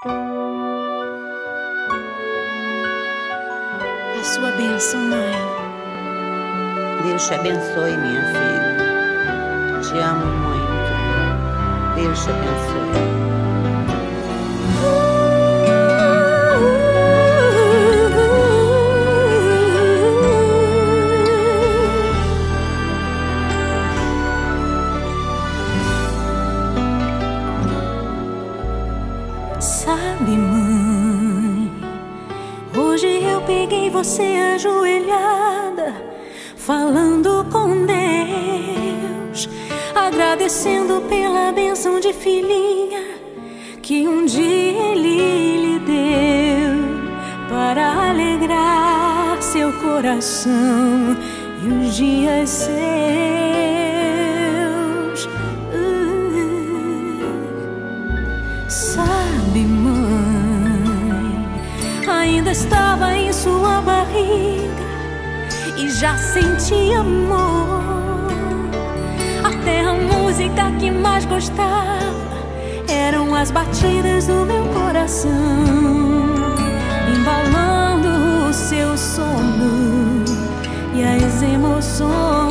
A sua bênção, mãe. Deus te abençoe, minha filha. Te amo muito. Deus te abençoe. Sabe, mãe, hoje eu peguei você ajoelhada, falando com Deus, agradecendo pela bênção de filhinha que um dia Ele lhe deu, para alegrar seu coração e os dias seus. Sabe, mãe, ainda estava em sua barriga e já sentia amor. Até a música que mais gostava eram as batidas do meu coração, embalando o seu sono e as emoções.